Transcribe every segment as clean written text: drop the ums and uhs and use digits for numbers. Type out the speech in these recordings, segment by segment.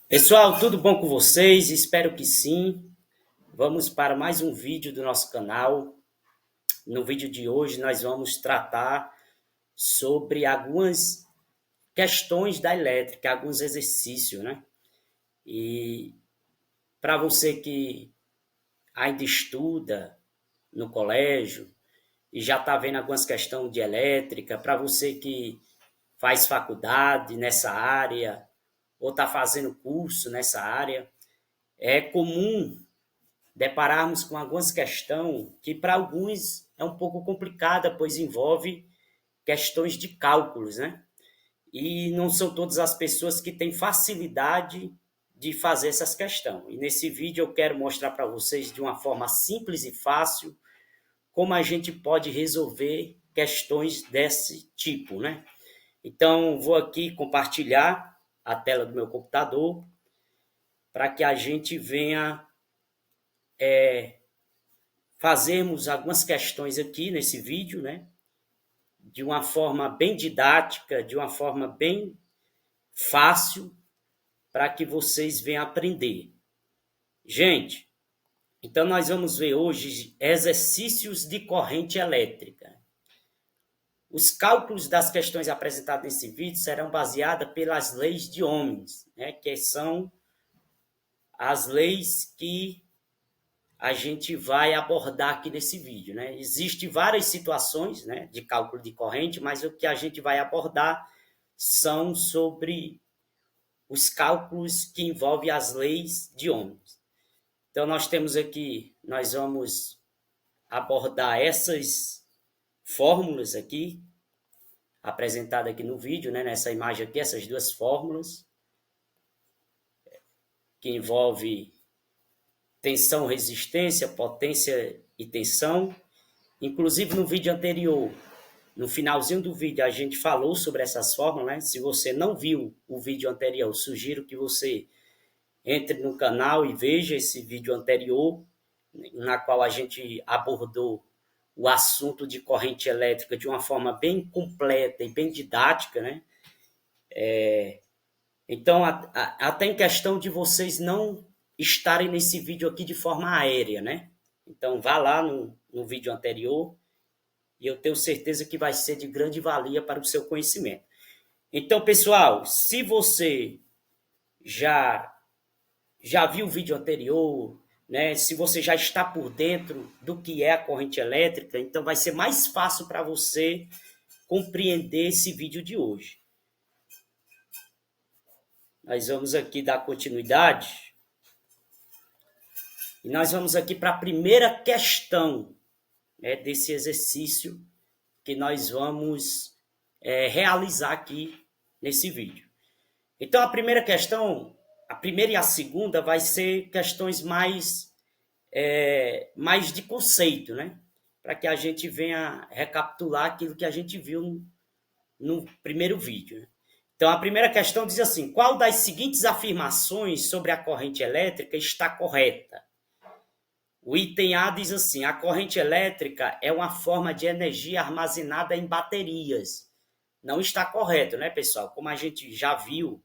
Pessoal, tudo bom com vocês? Espero que sim. Vamos para mais um vídeo do nosso canal. No vídeo de hoje, nós vamos tratar sobre algumas questões da elétrica, alguns exercícios, né? E para você que ainda estuda no colégio e já está vendo algumas questões de elétrica, para você que faz faculdade nessa área ou está fazendo curso nessa área, é comum depararmos com algumas questões que para alguns é um pouco complicada, pois envolve questões de cálculos, né? E não são todas as pessoas que têm facilidade de fazer essas questões. E nesse vídeo eu quero mostrar para vocês de uma forma simples e fácil como a gente pode resolver questões desse tipo, né? Então, vou aqui compartilhar a tela do meu computador para que a gente venha fazermos algumas questões aqui nesse vídeo, né? De uma forma bem didática, de uma forma bem fácil, para que vocês venham aprender. Gente, então nós vamos ver hoje exercícios de corrente elétrica. Os cálculos das questões apresentadas nesse vídeo serão baseadas pelas leis de Ohms, né? Que são as leis que a gente vai abordar aqui nesse vídeo, né? Existem várias situações, né, de cálculo de corrente, mas o que a gente vai abordar são sobre os cálculos que envolvem as leis de Ohms. Então nós temos aqui, nós vamos abordar essas fórmulas aqui apresentadas aqui no vídeo, né, nessa imagem aqui, essas duas fórmulas que envolve tensão, resistência, potência e tensão. Inclusive no vídeo anterior, no finalzinho do vídeo, a gente falou sobre essas fórmulas, né? Se você não viu o vídeo anterior, sugiro que você entre no canal e veja esse vídeo anterior, na qual a gente abordou o assunto de corrente elétrica de uma forma bem completa e bem didática, né? Então, até em questão de vocês não estarem nesse vídeo aqui de forma aérea, né? Então, vá lá no vídeo anterior e eu tenho certeza que vai ser de grande valia para o seu conhecimento. Então, pessoal, se você já viu o vídeo anterior, né? Se você já está por dentro do que é a corrente elétrica, então vai ser mais fácil para você compreender esse vídeo de hoje. Nós vamos aqui dar continuidade e nós vamos aqui para a primeira questão, né, desse exercício que nós vamos realizar aqui nesse vídeo. Então, a primeira questão, a primeira e a segunda, vai ser questões mais de conceito, né? Para que a gente venha recapitular aquilo que a gente viu no primeiro vídeo, né? Então, a primeira questão diz assim: qual das seguintes afirmações sobre a corrente elétrica está correta? O item A diz assim: a corrente elétrica é uma forma de energia armazenada em baterias. Não está correto, né, pessoal? Como a gente já viu,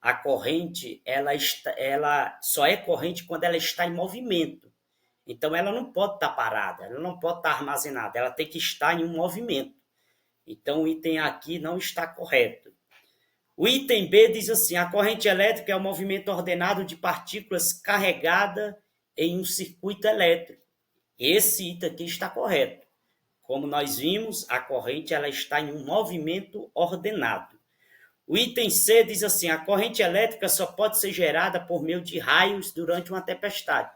a corrente ela só é corrente quando ela está em movimento. Então, ela não pode estar parada, ela não pode estar armazenada, ela tem que estar em um movimento. Então, o item aqui não está correto. O item B diz assim: a corrente elétrica é o movimento ordenado de partículas carregadas em um circuito elétrico. Esse item aqui está correto. Como nós vimos, a corrente ela está em um movimento ordenado. O item C diz assim: a corrente elétrica só pode ser gerada por meio de raios durante uma tempestade.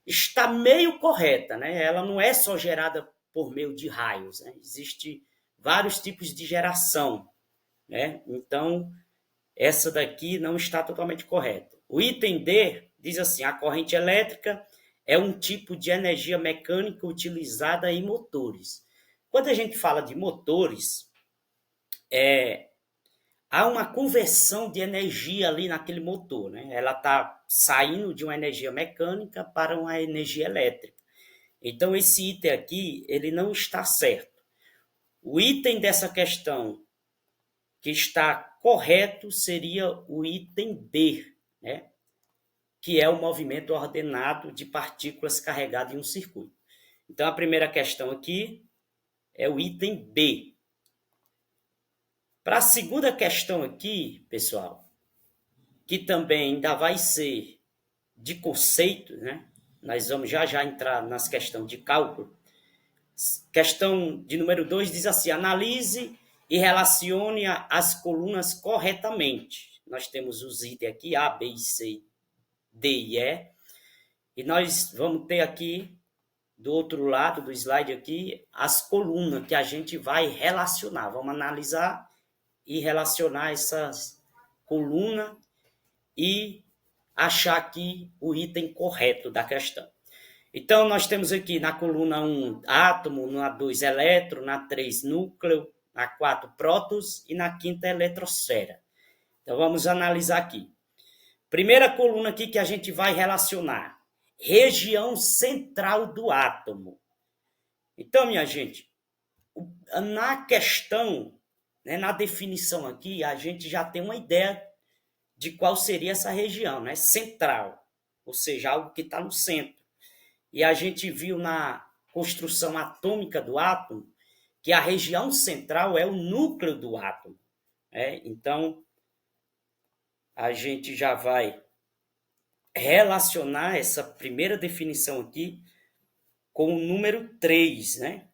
Está meio correta, né? Ela não é só gerada por meio de raios, né? Existem vários tipos de geração, né? Então, essa daqui não está totalmente correta. O item D diz assim: a corrente elétrica é um tipo de energia mecânica utilizada em motores. Quando a gente fala de motores, há uma conversão de energia ali naquele motor, né? Ela está saindo de uma energia mecânica para uma energia elétrica. Então, esse item aqui, ele não está certo. O item dessa questão que está correto seria o item B, né? Que é o movimento ordenado de partículas carregadas em um circuito. Então, a primeira questão aqui é o item B. Para a segunda questão aqui, pessoal, que também ainda vai ser de conceito, né? Nós vamos já entrar nas questões de cálculo. Questão de número 2 diz assim: analise e relacione as colunas corretamente. Nós temos os itens aqui, A, B, C, D e E. E nós vamos ter aqui, do outro lado do slide aqui, as colunas que a gente vai relacionar. Vamos analisar e relacionar essas colunas e achar aqui o item correto da questão. Então, nós temos aqui na coluna 1 átomo, na 2 elétron, na 3 núcleo, na 4 prótons e na 5ª eletrosfera. Então, vamos analisar aqui. Primeira coluna aqui que a gente vai relacionar, região central do átomo. Então, minha gente, na questão, né, na definição aqui, a gente já tem uma ideia de qual seria essa região, né? Central, ou seja, algo que está no centro. E a gente viu na construção atômica do átomo que a região central é o núcleo do átomo. Né? Então, a gente já vai relacionar essa primeira definição aqui com o número 3, né?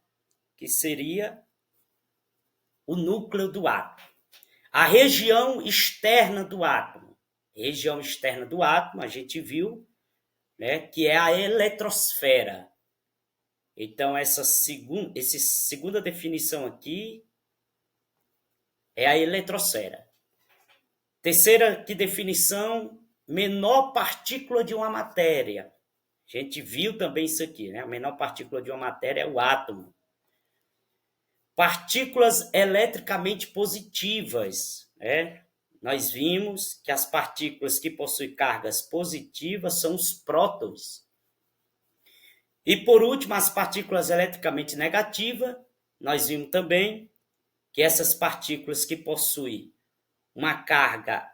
Que seria o núcleo do átomo. A região externa do átomo. Região externa do átomo, a gente viu, né, que é a eletrosfera. Então, essa segunda definição aqui é a eletrosfera. Terceira definição, menor partícula de uma matéria. A gente viu também isso aqui, né? A menor partícula de uma matéria é o átomo. Partículas eletricamente positivas, né? Nós vimos que as partículas que possuem cargas positivas são os prótons. E, por último, as partículas eletricamente negativas, nós vimos também que essas partículas que possuem uma carga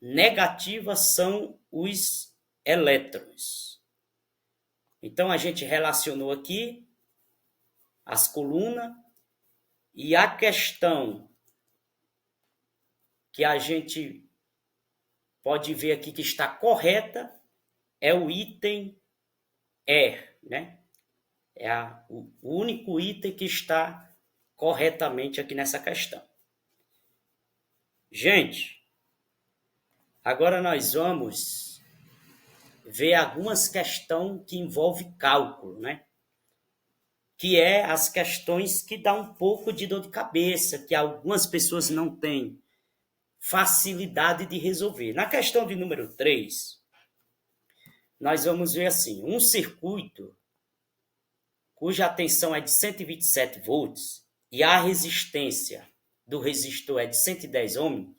negativa são os elétrons. Então, a gente relacionou aqui as colunas e a questão que a gente pode ver aqui que está correta é o item E, né? É o único item que está corretamente aqui nessa questão. Gente, agora nós vamos ver algumas questões que envolvem cálculo, né? Que é as questões que dão um pouco de dor de cabeça, que algumas pessoas não têm facilidade de resolver. Na questão de número 3, nós vamos ver assim, um circuito cuja tensão é de 127 volts e a resistência do resistor é de 110 ohms,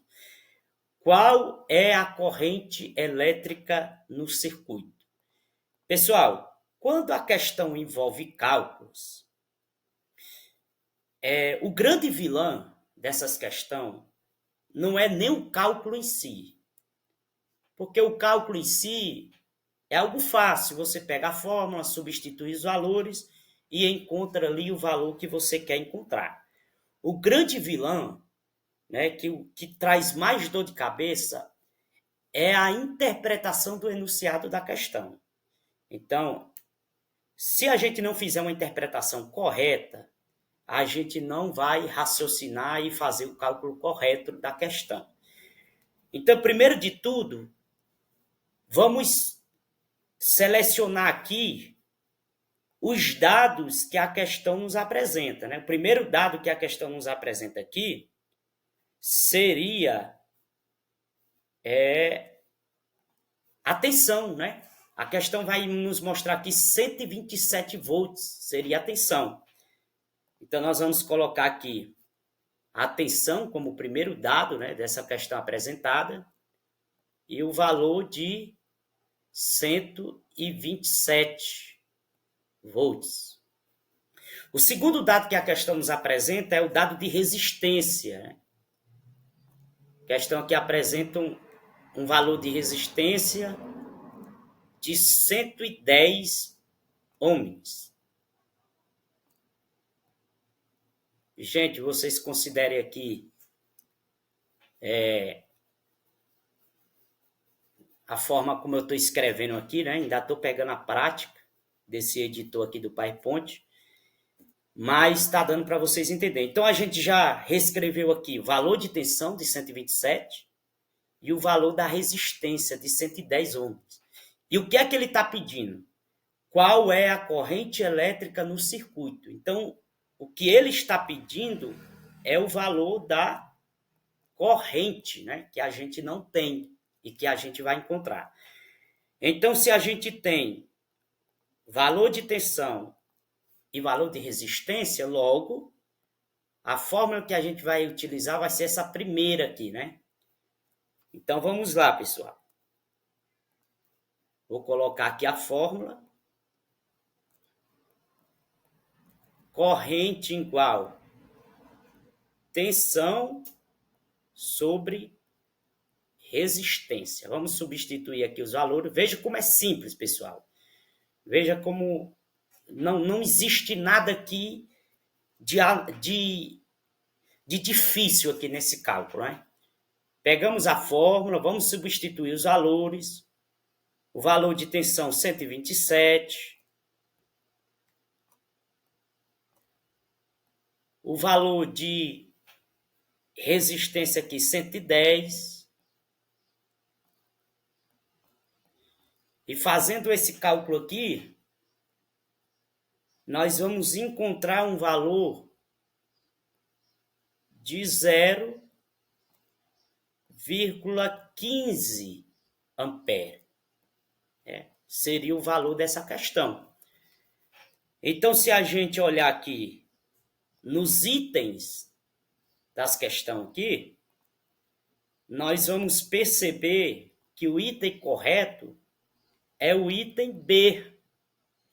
qual é a corrente elétrica no circuito? Pessoal, quando a questão envolve cálculos, o grande vilão dessas questões não é nem o cálculo em si, porque o cálculo em si é algo fácil, você pega a fórmula, substitui os valores e encontra ali o valor que você quer encontrar. O grande vilão, né, que traz mais dor de cabeça, é a interpretação do enunciado da questão. Então, se a gente não fizer uma interpretação correta, a gente não vai raciocinar e fazer o cálculo correto da questão. Então, primeiro de tudo, vamos selecionar aqui os dados que a questão nos apresenta, né? O primeiro dado que a questão nos apresenta aqui seria a tensão, né? A questão vai nos mostrar aqui 127 volts, seria a tensão. Então, nós vamos colocar aqui a tensão como primeiro dado, né, dessa questão apresentada e o valor de 127 volts. O segundo dado que a questão nos apresenta é o dado de resistência. Né? A questão aqui apresenta um valor de resistência de 110 ohms. Gente, vocês considerem aqui a forma como eu estou escrevendo aqui, né? Ainda estou pegando a prática desse editor aqui do PowerPoint, mas está dando para vocês entenderem. Então, a gente já reescreveu aqui o valor de tensão de 127 e o valor da resistência de 110 ohms. E o que é que ele está pedindo? Qual é a corrente elétrica no circuito? Então, o que ele está pedindo é o valor da corrente, né? Que a gente não tem e que a gente vai encontrar. Então, se a gente tem valor de tensão e valor de resistência, logo, a fórmula que a gente vai utilizar vai ser essa primeira aqui, né? Então, vamos lá, pessoal. Vou colocar aqui a fórmula. Corrente igual tensão sobre resistência. Vamos substituir aqui os valores. Veja como é simples, pessoal. Veja como não existe nada aqui de difícil aqui nesse cálculo, né? Pegamos a fórmula, vamos substituir os valores. O valor de tensão 127. O valor de resistência aqui 110. E fazendo esse cálculo aqui, nós vamos encontrar um valor de 0,15 ampere. Seria o valor dessa questão. Então, se a gente olhar aqui nos itens das questões aqui, nós vamos perceber que o item correto é o item B,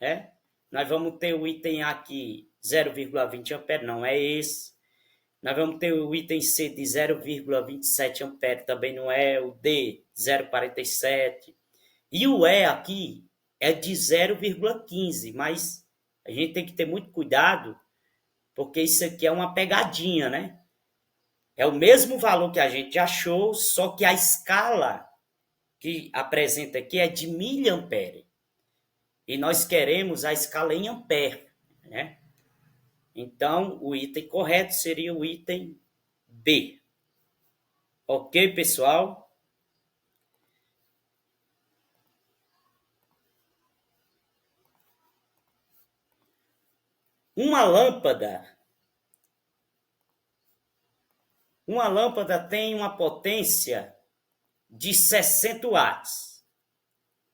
né? Nós vamos ter o item A aqui 0,20 ampere, não é esse. Nós vamos ter o item C de 0,27 ampere, também não é. O D, 0,47. E o E aqui é de 0,15, mas a gente tem que ter muito cuidado, porque isso aqui é uma pegadinha, né? É o mesmo valor que a gente achou, só que a escala que apresenta aqui é de miliampere. E nós queremos a escala em ampere, né? Então, o item correto seria o item B. Ok, pessoal? Uma lâmpada tem uma potência de 60 watts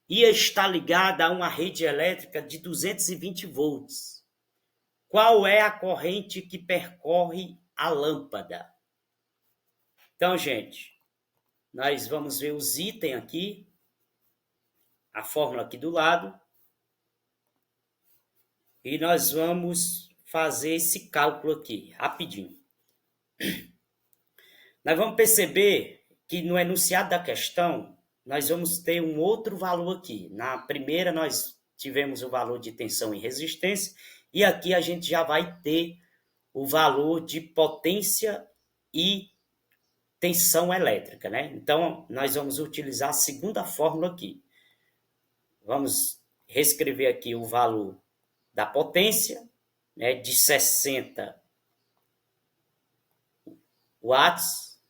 e está ligada a uma rede elétrica de 220 volts. Qual é a corrente que percorre a lâmpada? Então, gente, nós vamos ver os itens aqui, a fórmula aqui do lado, e nós vamos fazer esse cálculo aqui, rapidinho. Nós vamos perceber que no enunciado da questão, nós vamos ter um outro valor aqui. Na primeira, nós tivemos o valor de tensão e resistência, e aqui a gente já vai ter o valor de potência e tensão elétrica, né? Então, nós vamos utilizar a segunda fórmula aqui. Vamos reescrever aqui o valor da potência, né, de 60 watts.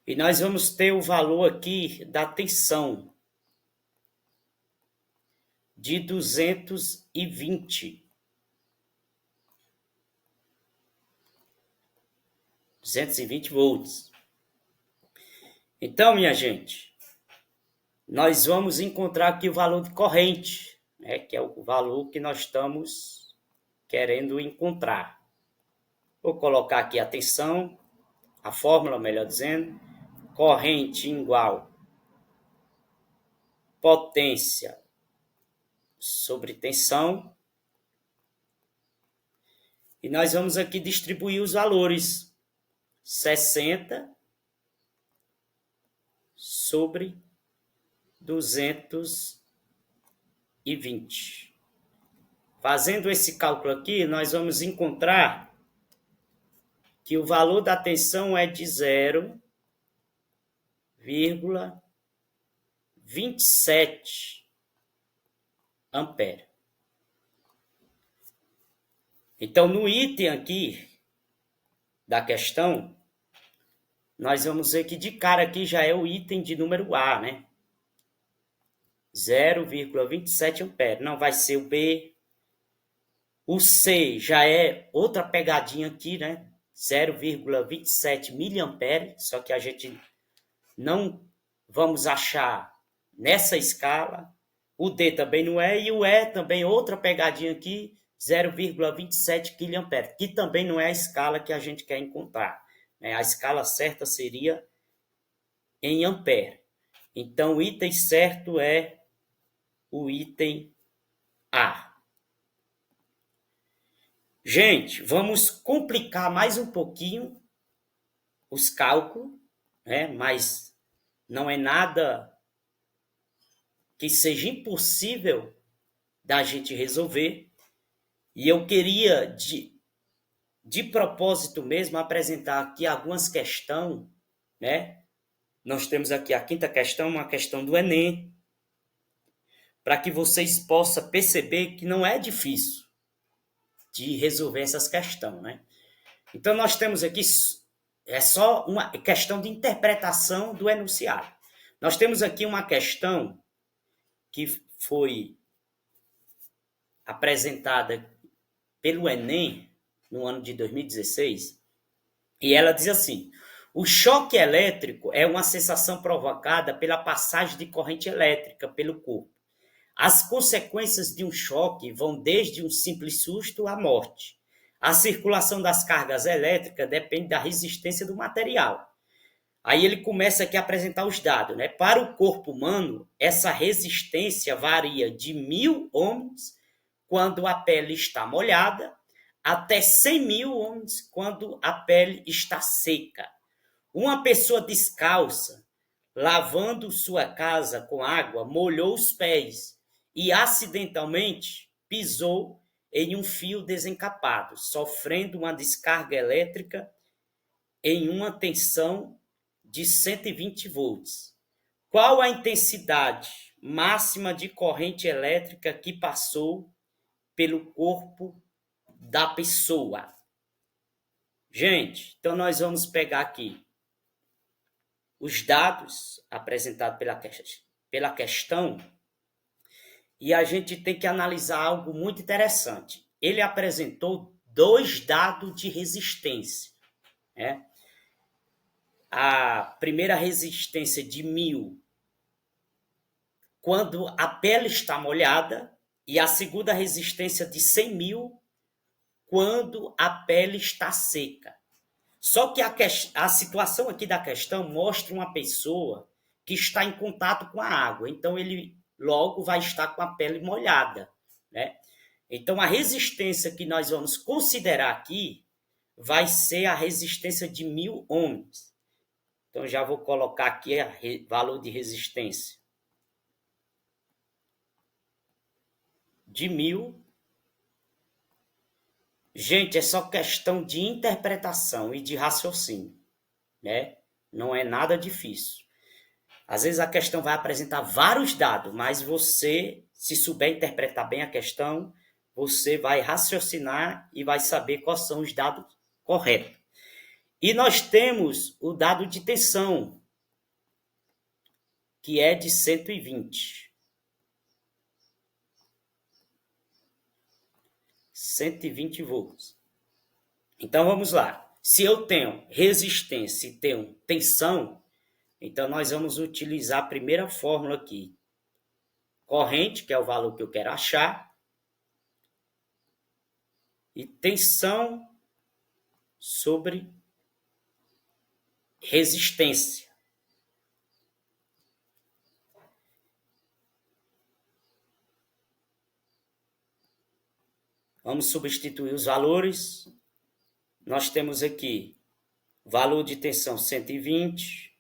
E nós vamos ter o valor aqui da tensão de 220. 220 volts. Então, minha gente, nós vamos encontrar aqui o valor de corrente, né, que é o valor que nós estamos querendo encontrar. Vou colocar aqui a tensão, a fórmula, melhor dizendo, corrente igual potência sobre tensão. E nós vamos aqui distribuir os valores. 60 sobre 220. Fazendo esse cálculo aqui, nós vamos encontrar que o valor da tensão é de 0,27 ampere. Então, no item aqui da questão, nós vamos ver que de cara aqui já é o item de número A, né? 0,27 ampere. Não vai ser o B. O C já é outra pegadinha aqui, né? 0,27 miliampere, só que a gente não vamos achar nessa escala. O D também não é, e o E também outra pegadinha aqui, 0,27 kA, que também não é a escala que a gente quer encontrar. Né? A escala certa seria em ampere. Então, o item certo é o item A. Gente, vamos complicar mais um pouquinho os cálculos, né? Mas não é nada que seja impossível da gente resolver. E eu queria, de propósito mesmo, apresentar aqui algumas questões, né? Nós temos aqui a quinta questão, uma questão do Enem, para que vocês possam perceber que não é difícil de resolver essas questões, né? Então, nós temos aqui, é só uma questão de interpretação do enunciado. Nós temos aqui uma questão que foi apresentada pelo Enem no ano de 2016, e ela diz assim: o choque elétrico é uma sensação provocada pela passagem de corrente elétrica pelo corpo. As consequências de um choque vão desde um simples susto à morte. A circulação das cargas elétricas depende da resistência do material. Aí ele começa aqui a apresentar os dados, né? Para o corpo humano, essa resistência varia de 1.000 ohms quando a pele está molhada, até 100.000 ohms quando a pele está seca. Uma pessoa descalça, lavando sua casa com água, molhou os pés e acidentalmente pisou em um fio desencapado, sofrendo uma descarga elétrica em uma tensão de 120 volts. Qual a intensidade máxima de corrente elétrica que passou pelo corpo da pessoa? Gente, então nós vamos pegar aqui os dados apresentados pela questão e a gente tem que analisar algo muito interessante. Ele apresentou 2 dados de resistência, né? A primeira resistência de 1.000 quando a pele está molhada e a segunda resistência de 100.000 quando a pele está seca. Só que a situação aqui da questão mostra uma pessoa que está em contato com a água, então ele logo vai estar com a pele molhada, né? Então a resistência que nós vamos considerar aqui vai ser a resistência de 1.000 ohms. Então já vou colocar aqui o valor de resistência de 1.000. Gente, é só questão de interpretação e de raciocínio, né? Não é nada difícil. Às vezes a questão vai apresentar vários dados, mas você, se souber interpretar bem a questão, você vai raciocinar e vai saber quais são os dados corretos. E nós temos o dado de tensão, que é de 120. 120 volts. Então vamos lá. Se eu tenho resistência e tenho tensão, então nós vamos utilizar a primeira fórmula aqui. Corrente, que é o valor que eu quero achar, e tensão sobre resistência. Vamos substituir os valores. Nós temos aqui valor de tensão 120,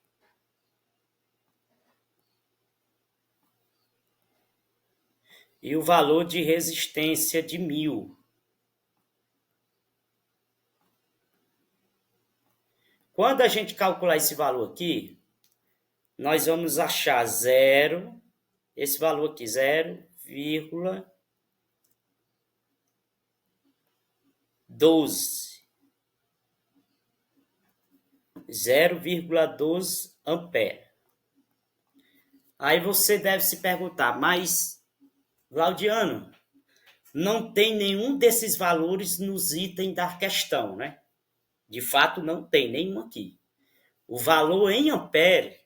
e o valor de resistência de 1000. Quando a gente calcular esse valor aqui, nós vamos achar esse valor aqui, 0,12 ampere. Aí você deve se perguntar, mas, Claudiano, não tem nenhum desses valores nos itens da questão, né? De fato, não tem nenhum aqui. O valor em ampere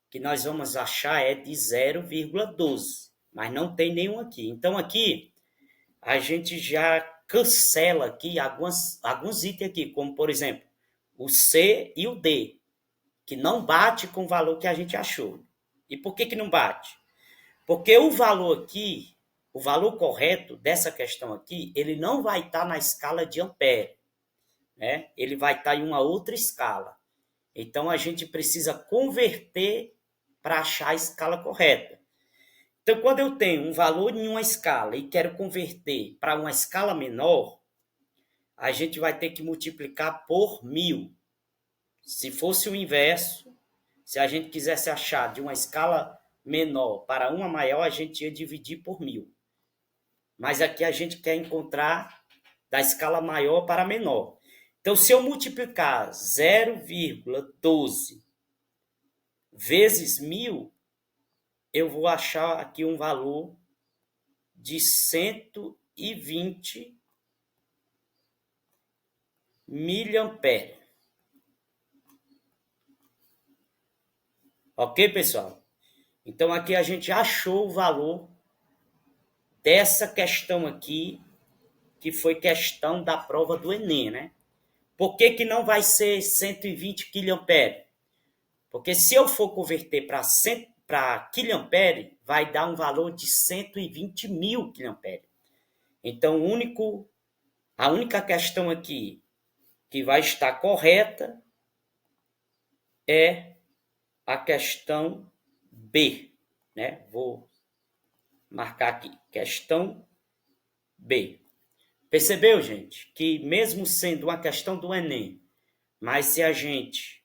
que nós vamos achar é de 0,12, mas não tem nenhum aqui. Então, aqui, a gente já cancela aqui alguns itens aqui, como, por exemplo, o C e o D, que não bate com o valor que a gente achou. E por que não bate? Porque o valor aqui, o valor correto dessa questão aqui, ele não vai estar na escala de ampere, né? Ele vai estar em uma outra escala. Então, a gente precisa converter para achar a escala correta. Então, quando eu tenho um valor em uma escala e quero converter para uma escala menor, a gente vai ter que multiplicar por 1000. Se fosse o inverso, se a gente quisesse achar de uma escala menor para uma maior, a gente ia dividir por 1000. Mas aqui a gente quer encontrar da escala maior para menor. Então, se eu multiplicar 0,12 vezes 1000, eu vou achar aqui um valor de 120 miliamperes. Ok, pessoal? Então, aqui a gente achou o valor dessa questão aqui, que foi questão da prova do Enem, né? Por que não vai ser 120 quilhamperes? Porque se eu for converter para quilhampere, vai dar um valor de 120 mil quilhamperes. Então, a única questão aqui que vai estar correta é a questão B, né? Vou marcar aqui, questão B. Percebeu, gente, que mesmo sendo uma questão do Enem, mas se a gente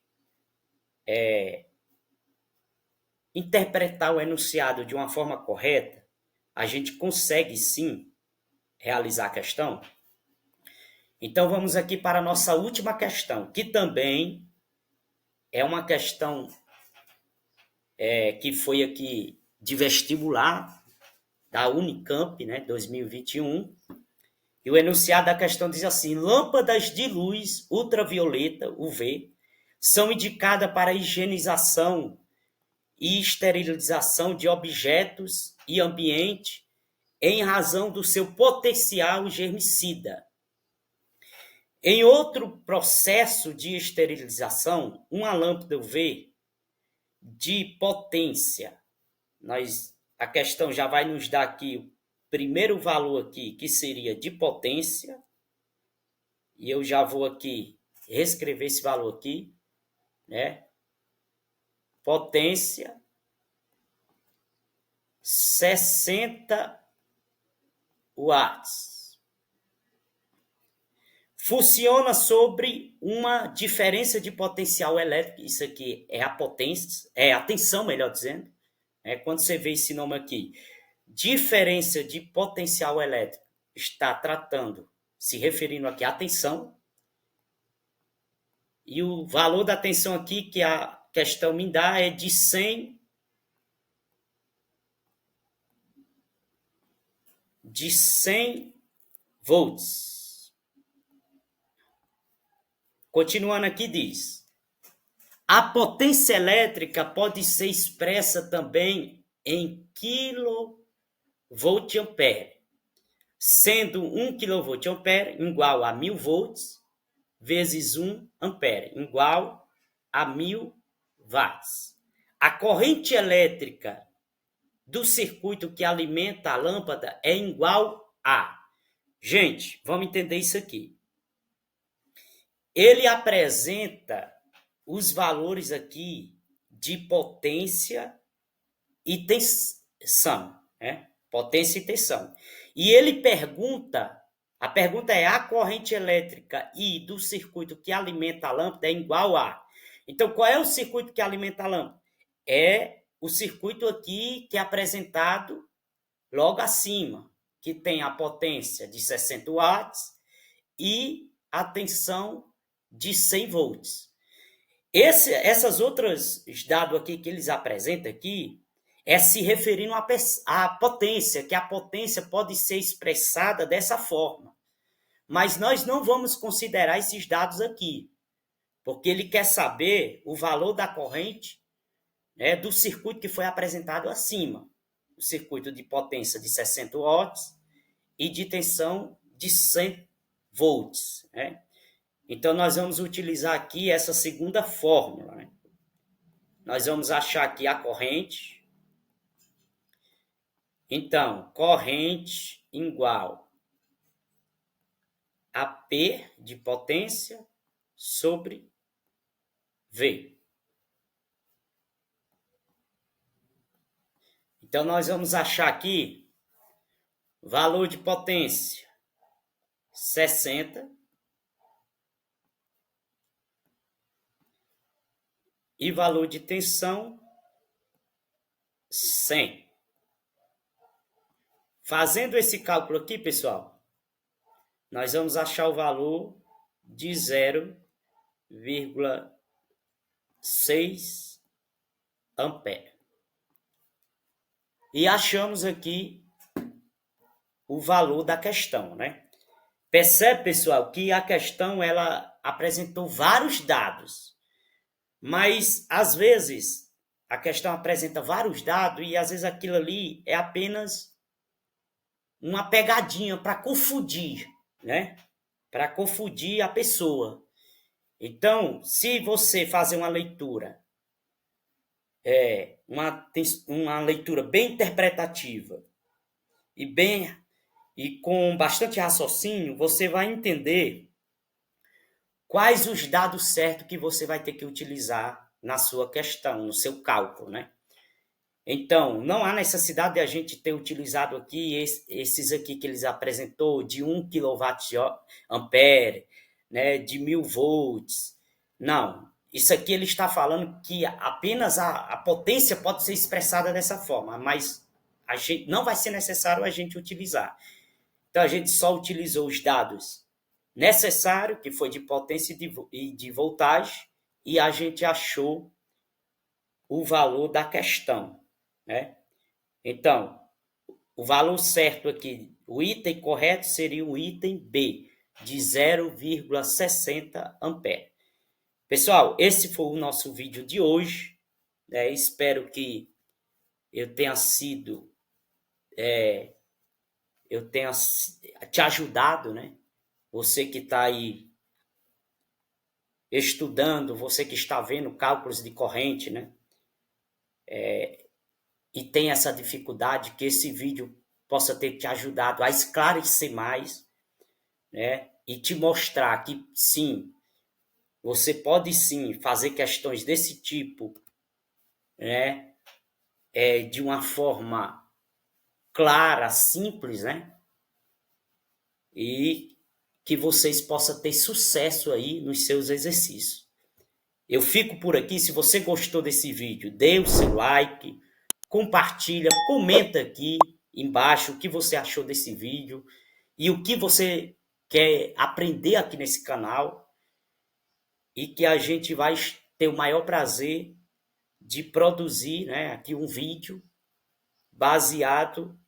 interpretar o enunciado de uma forma correta, a gente consegue sim realizar a questão? Então vamos aqui para a nossa última questão, que também é uma questão que foi aqui de vestibular da Unicamp, né, 2021. E o enunciado da questão diz assim: lâmpadas de luz ultravioleta, UV, são indicadas para higienização e esterilização de objetos e ambiente em razão do seu potencial germicida. Em outro processo de esterilização, uma lâmpada UV de potência, a questão já vai nos dar aqui o primeiro valor aqui, que seria de potência, e eu já vou aqui reescrever esse valor aqui, né? Potência 60 watts. Funciona sobre uma diferença de potencial elétrico. Isso aqui é a potência, é a tensão, melhor dizendo. Quando você vê esse nome aqui, diferença de potencial elétrico, está tratando, se referindo aqui à tensão. E o valor da tensão aqui que a questão me dá é de 100 volts. Continuando aqui diz: a potência elétrica pode ser expressa também em kVA, sendo 1 kVA igual a 1000 volts vezes 1 ampere, igual a 1000 watts. A corrente elétrica do circuito que alimenta a lâmpada é igual a... Gente, vamos entender isso aqui. Ele apresenta os valores aqui de potência e tensão, né? Potência e tensão. E ele pergunta, a pergunta é: a corrente elétrica I do circuito que alimenta a lâmpada é igual a... Então, qual é o circuito que alimenta a lâmpada? É o circuito aqui que é apresentado logo acima, que tem a potência de 60 watts e a tensão de 100 volts. Essas outras dados aqui que eles apresentam aqui é se referindo à potência, que a potência pode ser expressada dessa forma. Mas nós não vamos considerar esses dados aqui, porque ele quer saber o valor da corrente, né, do circuito que foi apresentado acima. O circuito de potência de 60 watts e de tensão de 100 volts. Né? Então, nós vamos utilizar aqui essa segunda fórmula. Né? Nós vamos achar aqui a corrente. Então, corrente igual a P de potência sobre V. Então, nós vamos achar aqui valor de potência 60 e valor de tensão 100. Fazendo esse cálculo aqui, pessoal, nós vamos achar o valor de 0,6 ampere. E achamos aqui o valor da questão, né? Percebe, pessoal, que a questão ela apresentou vários dados, mas às vezes a questão apresenta vários dados e às vezes aquilo ali é apenas uma pegadinha para confundir, né? Para confundir a pessoa. Então, se você fazer uma leitura, uma leitura bem interpretativa e com bastante raciocínio, você vai entender quais os dados certos que você vai ter que utilizar na sua questão, no seu cálculo, né? Então, não há necessidade de a gente ter utilizado aqui esses aqui que eles apresentou de 1 kVA, né, de 1000 volts. Não, isso aqui ele está falando que apenas a potência pode ser expressada dessa forma, mas a gente, não vai ser necessário a gente utilizar. Então, a gente só utilizou os dados necessários, que foi de potência e de voltagem, e a gente achou o valor da questão. Né? Então, o valor certo aqui, o item correto seria o item B, de 0,60 ampere. Pessoal, esse foi o nosso vídeo de hoje. Espero que eu tenha te ajudado, né? Você que está aí estudando, você que está vendo cálculos de corrente, né? E tem essa dificuldade, que esse vídeo possa ter te ajudado a esclarecer mais, né? E te mostrar que, sim, você pode, sim, fazer questões desse tipo, né? De uma forma clara, simples, né? E que vocês possam ter sucesso aí nos seus exercícios. Eu fico por aqui. Se você gostou desse vídeo, dê o seu like, compartilha, comenta aqui embaixo o que você achou desse vídeo e o que você quer aprender aqui nesse canal, e que a gente vai ter o maior prazer de produzir, né, aqui um vídeo baseado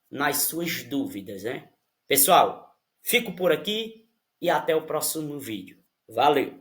nas suas dúvidas, né? Pessoal, fico por aqui e até o próximo vídeo. Valeu!